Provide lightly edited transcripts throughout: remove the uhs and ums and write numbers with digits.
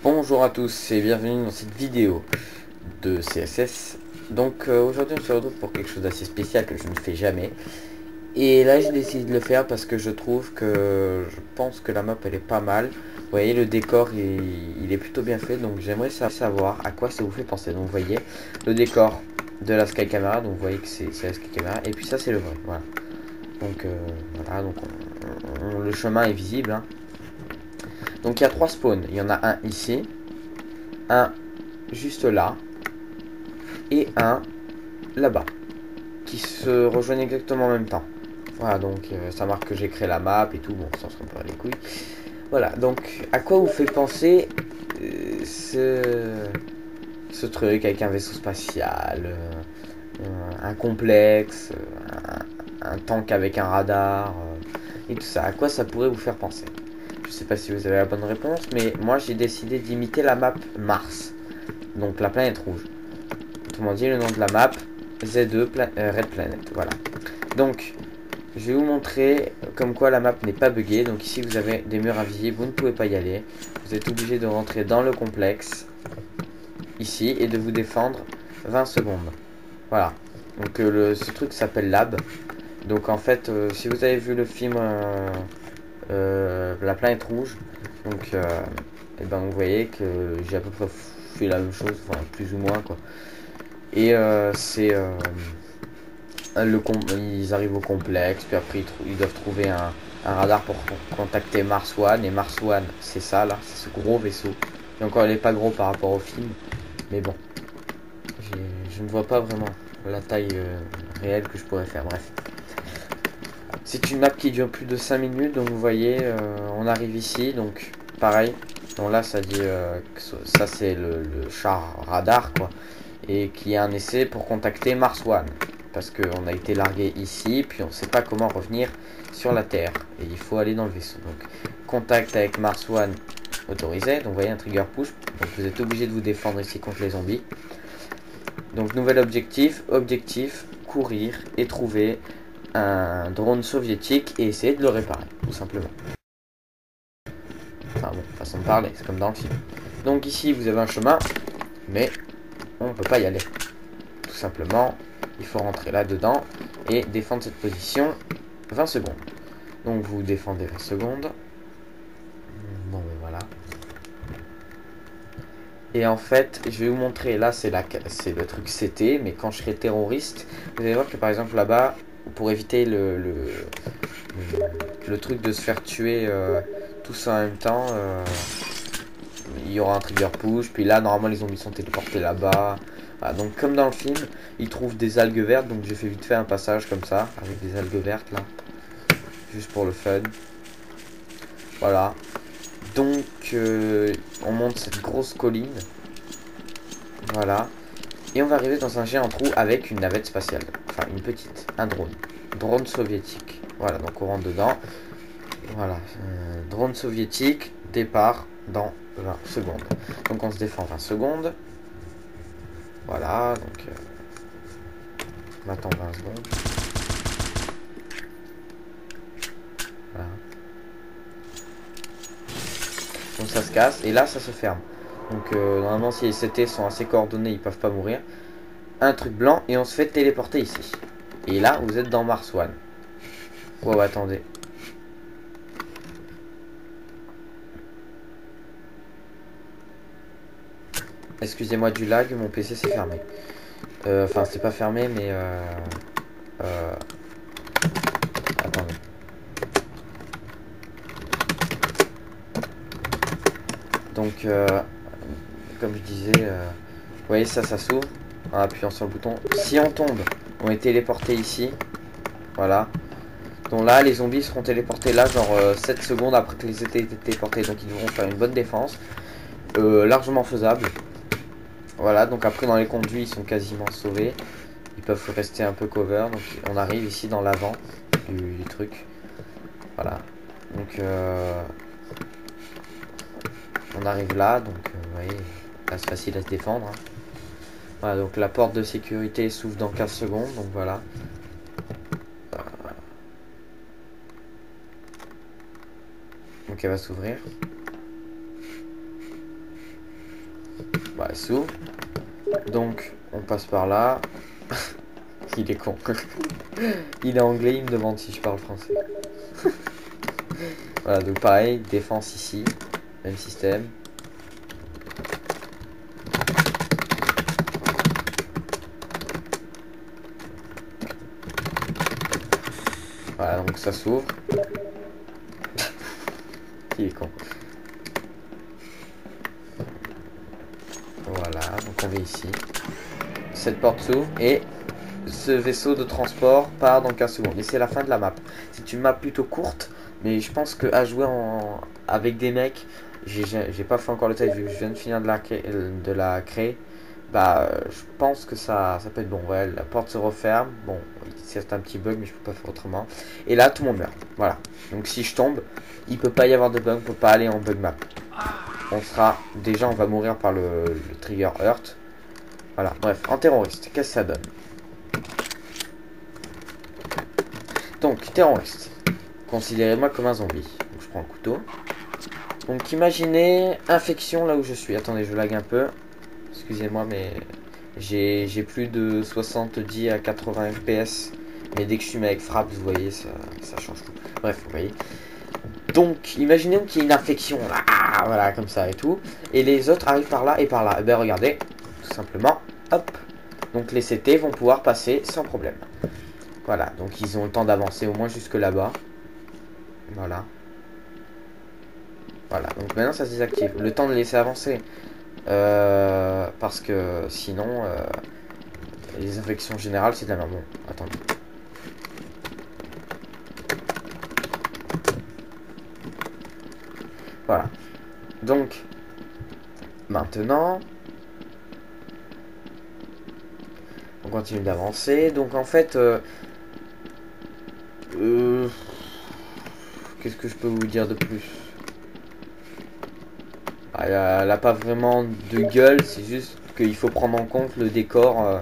Bonjour à tous et bienvenue dans cette vidéo de CSS. Donc aujourd'hui on se retrouve pour quelque chose d'assez spécial que je ne fais jamais. Et là j'ai décidé de le faire parce que je trouve que je pense que la map elle est pas mal. Vous voyez le décor il est plutôt bien fait, donc j'aimerais savoir à quoi ça vous fait penser. Donc vous voyez le décor de la Sky Camera, donc vous voyez que c'est la Sky Camera et puis ça c'est le vrai. Voilà. Donc voilà, donc le chemin est visible, hein. Donc il y a 3 spawns, il y en a un ici, un juste là et un là-bas qui se rejoignent exactement en même temps. Voilà, donc ça marque que j'ai créé la map et tout. Bon, ça se pas les couilles. Voilà, donc à quoi vous fait penser ce truc avec un vaisseau spatial, un complexe, un tank avec un radar et tout ça. À quoi ça pourrait vous faire penser? Je sais pas si vous avez la bonne réponse, mais moi j'ai décidé d'imiter la map Mars, donc la planète rouge. Autrement dit, le nom de la map, Z2 Red Planet. Voilà. Donc, je vais vous montrer comme quoi la map n'est pas buggée. Donc ici, vous avez des murs invisibles, vous ne pouvez pas y aller. Vous êtes obligé de rentrer dans le complexe, ici, et de vous défendre 20 secondes. Voilà. Donc ce truc s'appelle Lab. Donc en fait, si vous avez vu le film La planète rouge, donc et ben vous voyez que j'ai à peu près fait la même chose, enfin plus ou moins quoi. Et ils arrivent au complexe, puis après ils doivent trouver un radar pour contacter Mars One. Et Mars One, c'est ça là, c'est ce gros vaisseau. Et encore, il est pas gros par rapport au film, mais bon, je ne vois pas vraiment la taille réelle que je pourrais faire. Bref, c'est une map qui dure plus de 5 minutes, donc vous voyez, on arrive ici, donc pareil. Donc là, ça dit que ça c'est le char radar quoi, et qui a un essai pour contacter Mars One. Parce qu'on a été largué ici, puis on ne sait pas comment revenir sur la Terre. Et il faut aller dans le vaisseau. Donc, contact avec Mars One autorisé. Donc, vous voyez un trigger push. Donc, vous êtes obligé de vous défendre ici contre les zombies. Donc, nouvel objectif. Objectif, courir et trouver un drone soviétique et essayer de le réparer, tout simplement. Enfin bon, façon de parler, c'est comme dans le film. Donc, ici, vous avez un chemin, mais on ne peut pas y aller. Tout simplement, il faut rentrer là-dedans et défendre cette position 20 secondes. Donc vous défendez 20 secondes. Bon ben voilà. Et en fait, je vais vous montrer, là c'est le truc CT, mais quand je serai terroriste, vous allez voir que par exemple là-bas, pour éviter le truc de se faire tuer tous en même temps, il y aura un trigger push, puis là normalement les zombies sont téléportés là-bas. Voilà, donc comme dans le film, ils trouvent des algues vertes, donc j'ai fait vite fait un passage comme ça, avec des algues vertes là, juste pour le fun. Voilà, donc on monte cette grosse colline, voilà, et on va arriver dans un géant trou avec une navette spatiale, enfin une petite, un drone soviétique. Voilà, donc on rentre dedans, voilà, drone soviétique, départ dans 20 secondes. Donc on se défend 20 secondes. Voilà, donc on attend 20 secondes. Voilà. Donc ça se casse et là ça se ferme. Donc normalement si les CT sont assez coordonnés, ils peuvent pas mourir. Un truc blanc et on se fait téléporter ici. Et là vous êtes dans Mars One. Wow, attendez. Excusez-moi du lag, mon PC s'est fermé. Enfin c'est pas fermé mais attendez. Donc comme je disais, vous voyez ça s'ouvre en appuyant sur le bouton. Si on tombe, on est téléporté ici. Voilà. Donc là, les zombies seront téléportés là, genre 7 secondes après que les étaient téléportés. Donc ils devront faire une bonne défense. Largement faisable. Voilà, donc après dans les conduits, ils sont quasiment sauvés. Ils peuvent rester un peu cover. Donc on arrive ici dans l'avant du truc. Voilà. Donc on arrive là. Donc vous voyez, là c'est facile à se défendre, hein. Voilà, donc la porte de sécurité s'ouvre dans 15 secondes. Donc voilà. Donc elle va s'ouvrir. Bah, elle s'ouvre. Donc, on passe par là. Il est con. Il est anglais, il me demande si je parle français. Voilà, donc pareil, défense ici. Même système. Voilà, donc ça s'ouvre. Il est con. Voilà, donc on vient ici. Cette porte s'ouvre et ce vaisseau de transport part dans 15 secondes. Et c'est la fin de la map. C'est une map plutôt courte, mais je pense que à jouer avec des mecs, j'ai pas fait encore le test vu que je viens de finir de la créer. Bah, je pense que ça peut être bon. Ouais, la porte se referme. Bon, c'est un petit bug, mais je peux pas faire autrement. Et là, tout le monde meurt. Voilà. Donc si je tombe, il peut pas y avoir de bug, on peut pas aller en bug map. On sera déjà, on va mourir par le trigger Hurt. Voilà. Bref, en terroriste, qu'est-ce que ça donne? Donc, terroriste. Considérez-moi comme un zombie. Donc, je prends un couteau. Donc, imaginez infection là où je suis. Attendez, je lag un peu. Excusez-moi, mais j'ai plus de 70 à 80 FPS. Mais dès que je suis mis avec frappe, vous voyez, ça change tout. Bref, vous voyez. Donc, imaginez qu'il y a une infection là. Voilà, comme ça et tout. Et les autres arrivent par là et par là. Et ben, regardez. Tout simplement. Hop. Donc, les CT vont pouvoir passer sans problème. Voilà, donc ils ont le temps d'avancer au moins jusque là-bas. Voilà. Voilà, donc maintenant ça se désactive. Le temps de laisser avancer. Parce que sinon, les infections générales, c'est de la merde. Bon, attendez. Voilà. Donc, maintenant, on continue d'avancer. Donc en fait... qu'est-ce que je peux vous dire de plus? Elle a pas vraiment de gueule, c'est juste qu'il faut prendre en compte le décor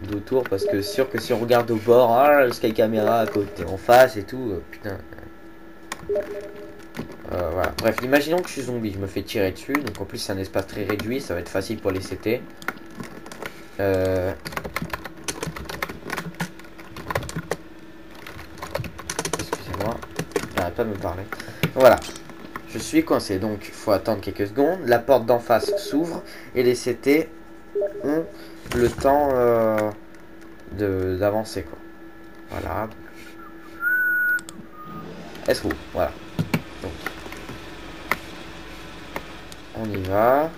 d'autour, parce que sûr que si on regarde au bord, le Sky Camera à côté, en face et tout, putain. Voilà. Bref, imaginons que je suis zombie, je me fais tirer dessus, donc en plus c'est un espace très réduit, ça va être facile pour les CT. Excusez-moi, j'arrête pas de me parler. Voilà. Je suis coincé, donc il faut attendre quelques secondes. La porte d'en face s'ouvre et les CT ont le temps d'avancer, quoi. Voilà. SO, voilà. Donc, on y va.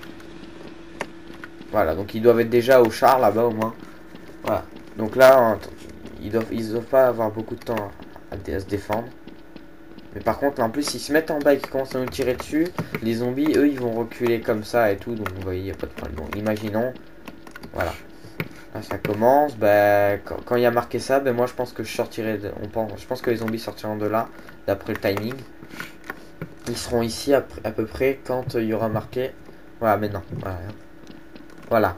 Voilà, donc ils doivent être déjà au char là-bas au moins. Voilà. Donc là, ils doivent pas avoir beaucoup de temps à se défendre. Mais par contre, en plus, ils se mettent en bas et qu'ils commencent à nous tirer dessus. Les zombies, eux, ils vont reculer comme ça et tout. Donc, vous voyez, il n'y a pas de problème. Bon, imaginons. Voilà. Là, ça commence. Bah, quand il y a marqué ça, ben moi, je pense que je sortirai. Je pense que les zombies sortiront de là, d'après le timing. Ils seront ici à peu près quand il y aura marqué. Voilà, maintenant. Voilà. Voilà.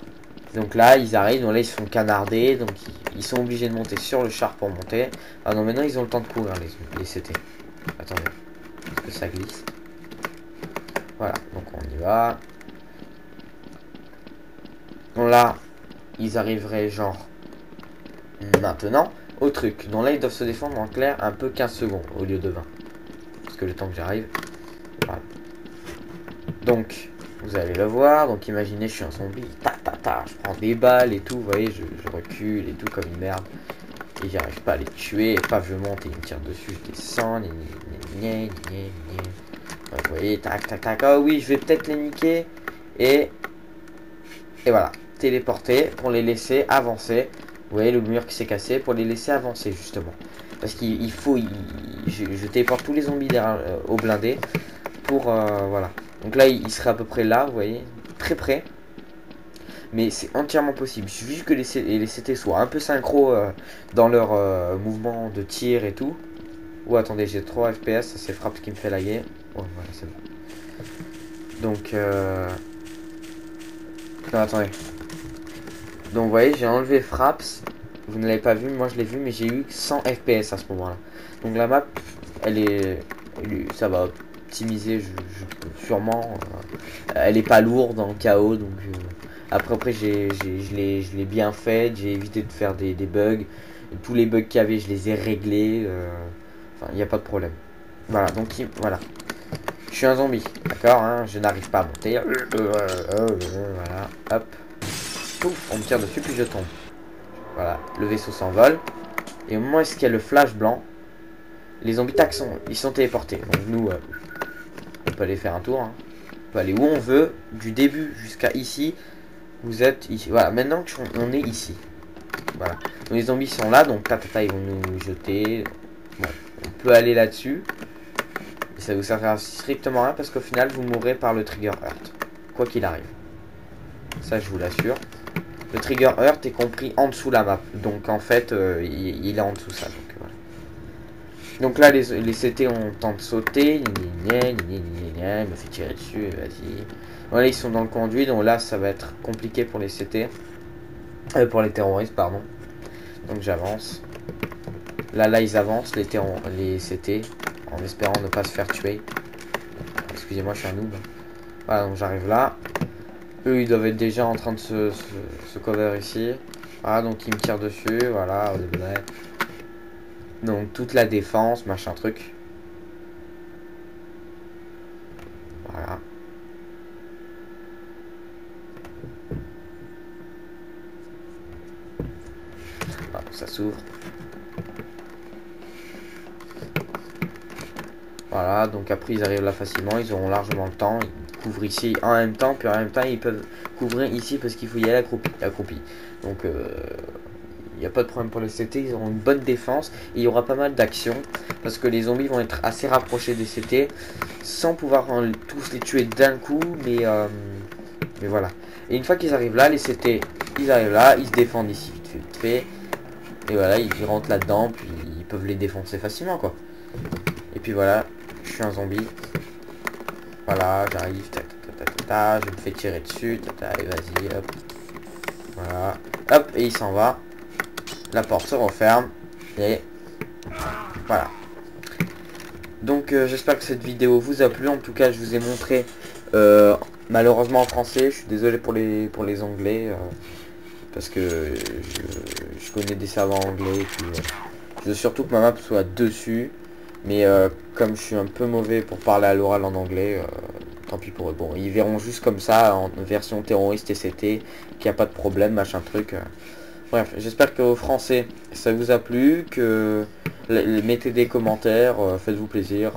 Donc là, ils arrivent. Donc là, ils se font canarder. Donc, ils sont obligés de monter sur le char pour monter. Ah non, maintenant, ils ont le temps de courir, les CT. Attendez, est-ce que ça glisse? Voilà, donc on y va. Donc là, ils arriveraient genre maintenant au truc. Donc là, ils doivent se défendre en clair un peu 15 secondes au lieu de 20. Parce que le temps que j'arrive. Voilà. Donc, vous allez le voir. Donc imaginez, je suis un zombie. Je prends des balles et tout. Vous voyez, je recule et tout comme une merde. Et j'arrive pas à les tuer. Et paf, je monte et ils me tirent dessus. Je descends. Vous voyez, tac, tac, tac. Oh oui, je vais peut-être les niquer. Et voilà. Téléporter pour les laisser avancer. Vous voyez le mur qui s'est cassé. Pour les laisser avancer, justement. Parce qu'il faut... je téléporte tous les zombies derrière, au blindé. Pour... voilà. Donc là, il serait à peu près là, vous voyez. Très près. Mais c'est entièrement possible. Il suffit que les CT soient un peu synchro dans leur mouvement de tir et tout. Oh, attendez, j'ai 3 FPS. Ça, c'est Fraps qui me fait laguer. Oh, voilà, c'est bon. Donc, non, attendez. Donc, vous voyez, j'ai enlevé Fraps. Vous ne l'avez pas vu, moi je l'ai vu, mais j'ai eu 100 FPS à ce moment-là. Donc, la map, ça va optimiser sûrement. Elle est pas lourde en KO, donc après je l'ai bien fait, j'ai évité de faire des bugs. Tous les bugs qu'il y avait, je les ai réglés. Enfin, il n'y a pas de problème. Voilà, donc voilà. Je suis un zombie, d'accord, hein, je n'arrive pas à monter. Voilà, hop. Pouf, on me tire dessus, puis je tombe. Voilà, le vaisseau s'envole. Et au moment où il y a le flash blanc, les zombies tacs ils sont téléportés. Donc nous, on peut aller faire un tour. Hein. On peut aller où on veut, du début jusqu'à ici. Vous êtes ici. Voilà, maintenant qu'on est ici. Voilà. Donc les zombies sont là, donc tatata, ils vont nous jeter. Bon, on peut aller là-dessus. Et ça vous servira strictement rien parce qu'au final, vous mourrez par le trigger hurt. Quoi qu'il arrive. Ça, je vous l'assure. Le trigger hurt est compris en dessous la map. Donc en fait, il est en dessous ça. Donc, voilà. Donc là, les CT ont temps de sauter. Il me fait tirer dessus. Vas-y. Voilà, ils sont dans le conduit. Donc là, ça va être compliqué pour les CT. Pour les terroristes, pardon. Donc j'avance. Là, ils avancent, les CT. En espérant ne pas se faire tuer. Excusez-moi, je suis un noob. Voilà, donc j'arrive là. Eux, ils doivent être déjà en train de se cover ici. Voilà, donc ils me tirent dessus. Voilà. Donc toute la défense, machin truc. Voilà. Voilà, ça s'ouvre. Voilà, donc après ils arrivent là facilement, ils auront largement le temps, ils couvrent ici en même temps, puis en même temps ils peuvent couvrir ici parce qu'il faut y aller accroupi. Donc il n'y a pas de problème pour les CT, ils auront une bonne défense et il y aura pas mal d'actions parce que les zombies vont être assez rapprochés des CT sans pouvoir tous les tuer d'un coup, mais voilà. Et une fois qu'ils arrivent là, les CT, ils arrivent là, ils se défendent ici vite fait, et voilà, ils rentrent là-dedans, puis ils peuvent les défoncer facilement quoi. Et puis voilà, je suis un zombie. Voilà, j'arrive, je me fais tirer dessus, et vas-y, hop. Voilà, hop, et il s'en va. La porte se referme. Et voilà. Donc j'espère que cette vidéo vous a plu. En tout cas, je vous ai montré malheureusement en français. Je suis désolé pour les anglais. Parce que je connais des serveurs anglais. Puis, je veux surtout que ma map soit dessus. Mais comme je suis un peu mauvais pour parler à l'oral en anglais, tant pis pour eux. Bon, ils verront juste comme ça, en version terroriste et CT, qu'il n'y a pas de problème, machin truc. Bref, j'espère qu'au français, ça vous a plu, que mettez des commentaires, faites-vous plaisir.